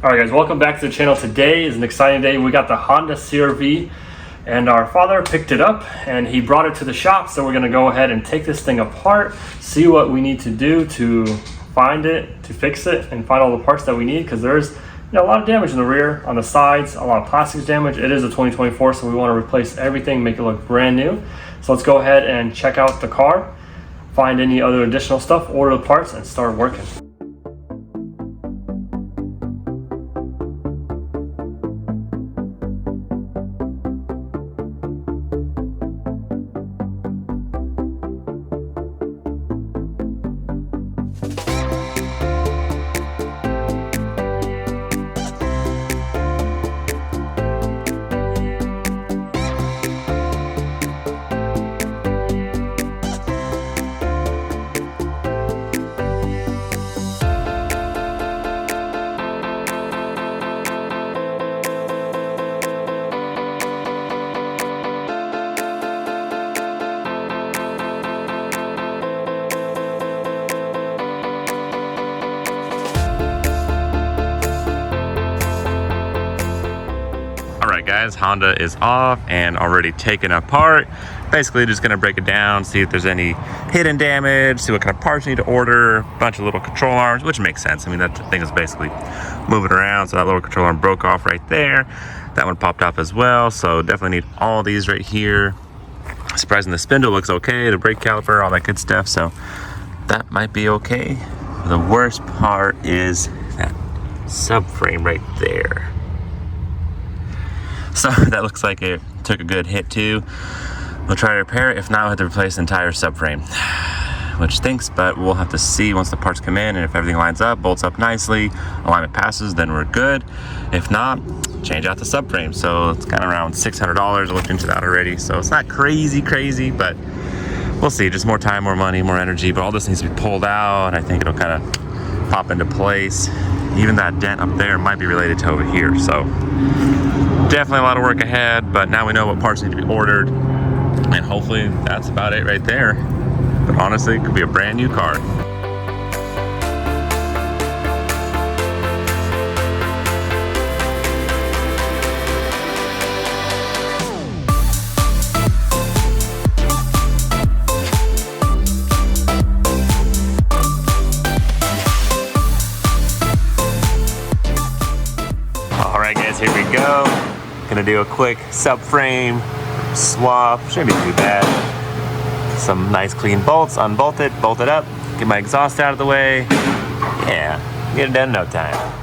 Alright guys, welcome back to the channel. Today is an exciting day. We got the Honda CR-V and our father picked it up and he brought it to the shop. So we're going to go ahead and take this thing apart, see what we need to do to find it, to fix it, and find all the parts that we need, because there's a lot of damage in the rear, on the sides, a lot of plastics damage. It is a 2024, so we want to replace everything, make it look brand new. So let's go ahead and check out the car, find any other additional stuff, order the parts, and start working. Alright guys, Honda is off and already taken apart. Basically just gonna break it down, see if there's any hidden damage, see what kind of parts you need to order, a bunch of little control arms, which makes sense. I mean, that thing is basically moving around, so that little control arm broke off right there. That one popped off as well, so definitely need all these right here. Surprising the spindle looks okay, the brake caliper, all that good stuff, so that might be okay. The worst part is that subframe right there. So that looks like it took a good hit too. We'll try to repair it. If not, we'll have to replace the entire subframe, which stinks, but we'll have to see once the parts come in, and if everything lines up, bolts up nicely, alignment passes, then we're good. If not, change out the subframe. So it's kind of around $600. I looked into that already, so it's not crazy, but we'll see. Just more time, more money, more energy, but all this needs to be pulled out, and I think it'll kind of pop into place. Even that dent up there might be related to over here, so definitely a lot of work ahead, but now we know what parts need to be ordered, and hopefully that's about it right there. But honestly, it could be a brand new car. All right guys, here we go. Gonna do a quick subframe swap, shouldn't be too bad. Some nice clean bolts, unbolt it, bolt it up, get my exhaust out of the way. Yeah, get it done in no time.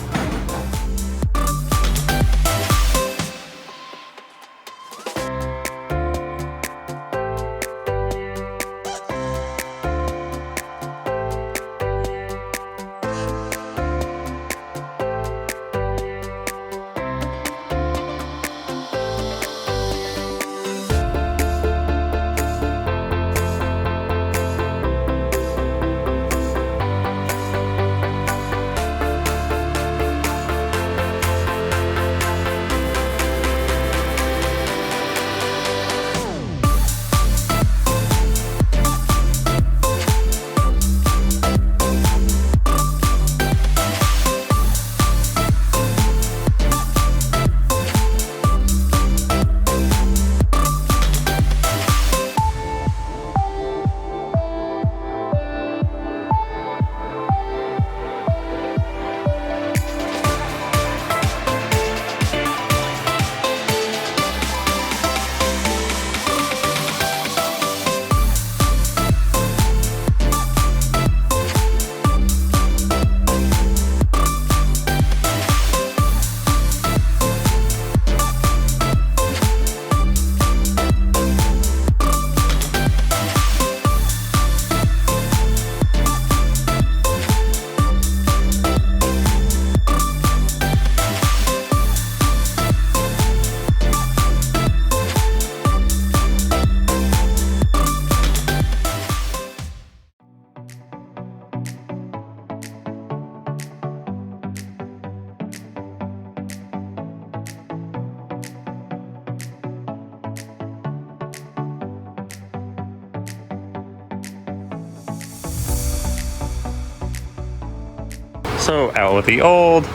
So out with the old,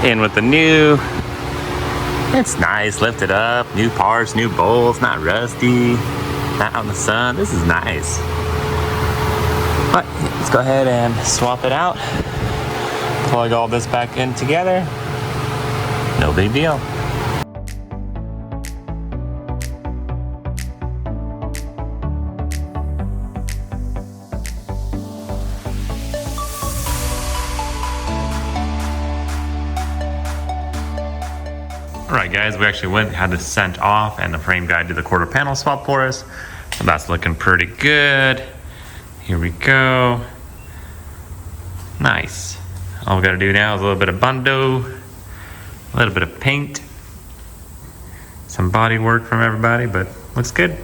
In with the new. It's nice, lifted up, new parts, new bolts, not rusty, not out in the sun. This is nice. But let's go ahead and swap it out. Plug all this back in together. No big deal. Alright guys, we actually went and had this sent off and the frame guy did the quarter panel swap for us. So that's looking pretty good. Here we go. Nice. All we gotta do now is a little bit of bundo, a little bit of paint, some body work from everybody, but looks good.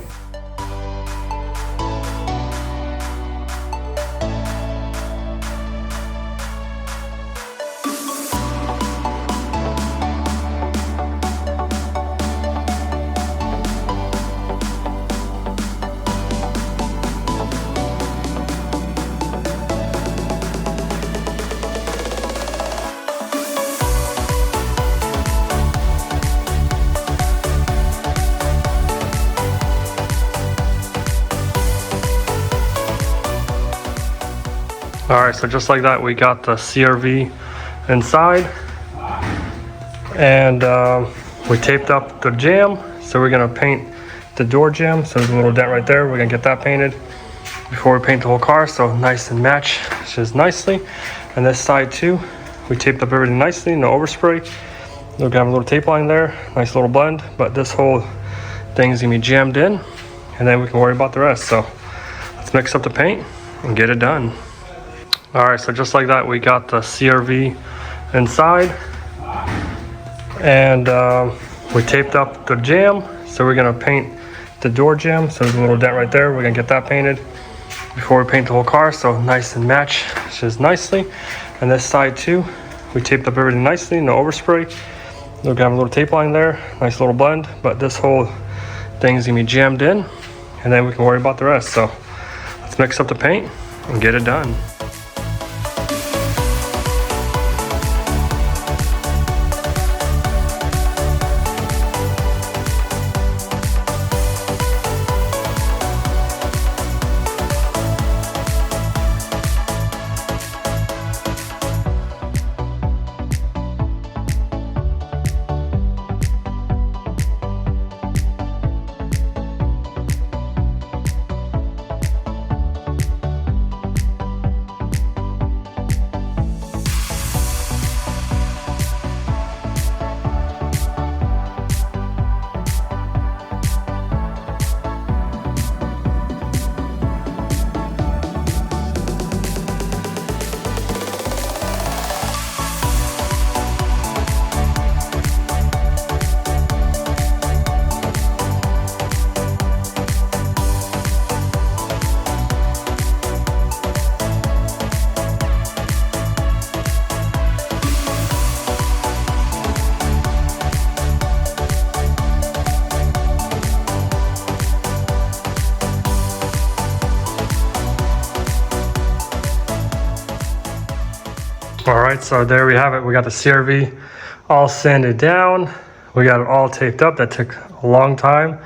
All right, so just like that, we got the CRV inside, and we taped up the jamb. So we're gonna paint the door jamb. So there's a little dent right there. We're gonna get that painted before we paint the whole car. So nice and matches nicely. And this side too, we taped up everything nicely, no overspray. We're gonna have a little tape line there, nice little blend. But this whole thing is gonna be jammed in, and then we can worry about the rest. So let's mix up the paint and get it done. All right, so just like that, we got the CRV inside, and we taped up the jamb. So we're gonna paint the door jamb. So there's a little dent right there. We're gonna get that painted before we paint the whole car. So nice and matches nicely. And this side too, we taped up everything nicely, no overspray. We're gonna have a little tape line there, nice little blend. But this whole thing is gonna be jammed in, and then we can worry about the rest. So let's mix up the paint and get it done. All right, so there we have it. We got the CRV all sanded down. We got it all taped up. That took a long time.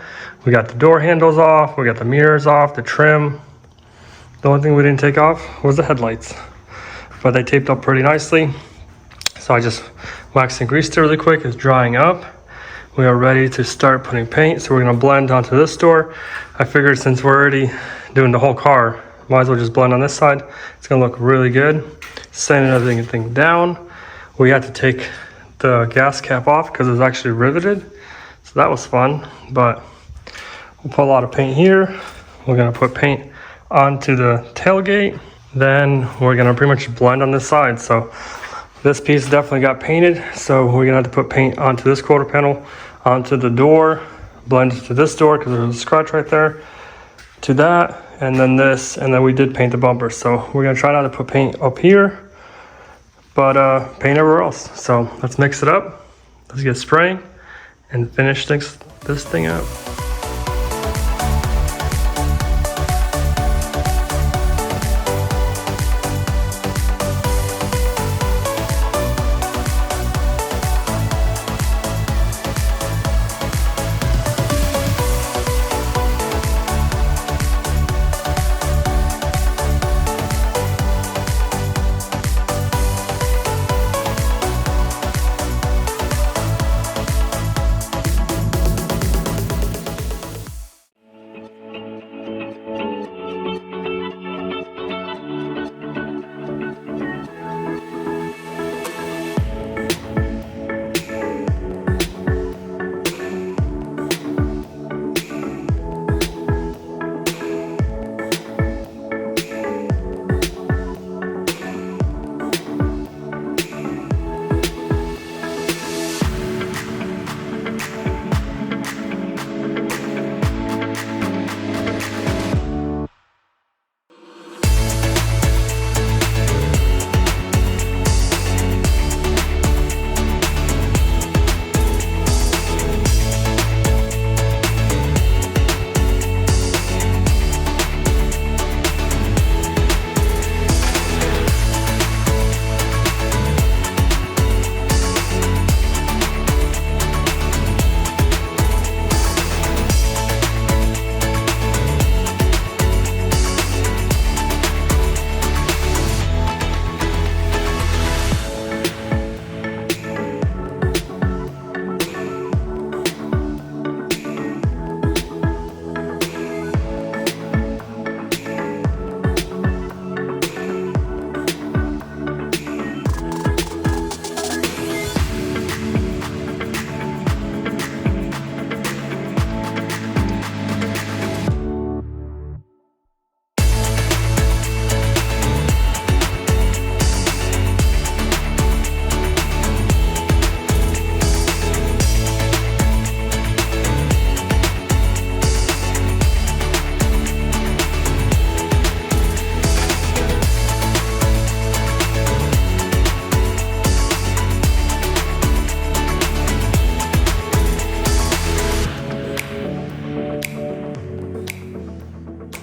We got the door handles off. We got the mirrors off, the trim. The only thing we didn't take off was the headlights, but they taped up pretty nicely. So I just waxed and greased it really quick. It's drying up. We are ready to start putting paint. So we're gonna blend onto this door. I figured since we're already doing the whole car, might as well just blend on this side. It's gonna look really good. Sanding everything down. We had to take the gas cap off because it was actually riveted. So that was fun, but we'll put a lot of paint here. We're gonna put paint onto the tailgate. Then we're gonna pretty much blend on this side. So this piece definitely got painted. So we're gonna have to put paint onto this quarter panel, onto the door, blend to this door because there's a scratch right there, to that, and then this, and then we did paint the bumper. So we're gonna try not to put paint up here, but paint everywhere else. So let's mix it up. Let's get spraying and finish this thing up.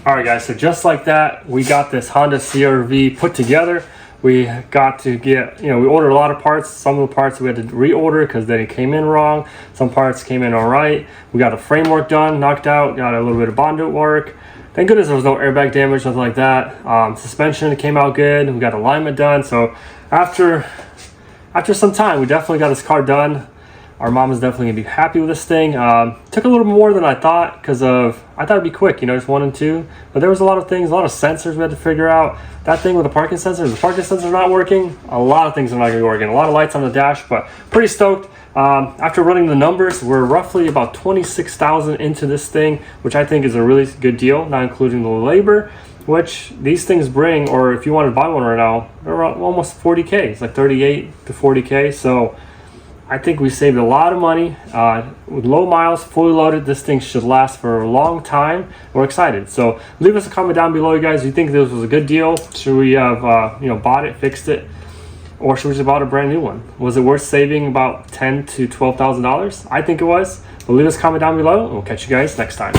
All right, guys, so just like that, we got this Honda CR-V put together. We got to get, we ordered a lot of parts. Some of the parts we had to reorder because they came in wrong. Some parts came in all right. We got the framework done, knocked out, got a little bit of bonded work. Thank goodness there was no airbag damage, nothing like that. Suspension came out good. We got alignment done. So after some time, we definitely got this car done. Our mom is definitely gonna be happy with this thing. Took a little more than I thought I thought it'd be quick, just 1 and 2. But there was a lot of things, a lot of sensors we had to figure out. That thing with the parking sensors not working. A lot of things are not gonna be working. A lot of lights on the dash, but pretty stoked. After running the numbers, we're roughly about 26,000 into this thing, which I think is a really good deal, not including the labor, which these things bring, or if you want to buy one right now, they're around almost 40K. It's like 38 to 40K. So I think we saved a lot of money. With low miles, fully loaded, this thing should last for a long time. We're excited. So leave us a comment down below, you guys. Do you think this was a good deal? Should we have bought it, fixed it, or should we just bought a brand new one? Was it worth saving about $10,000 to $12,000? I think it was. But leave us a comment down below, and we'll catch you guys next time.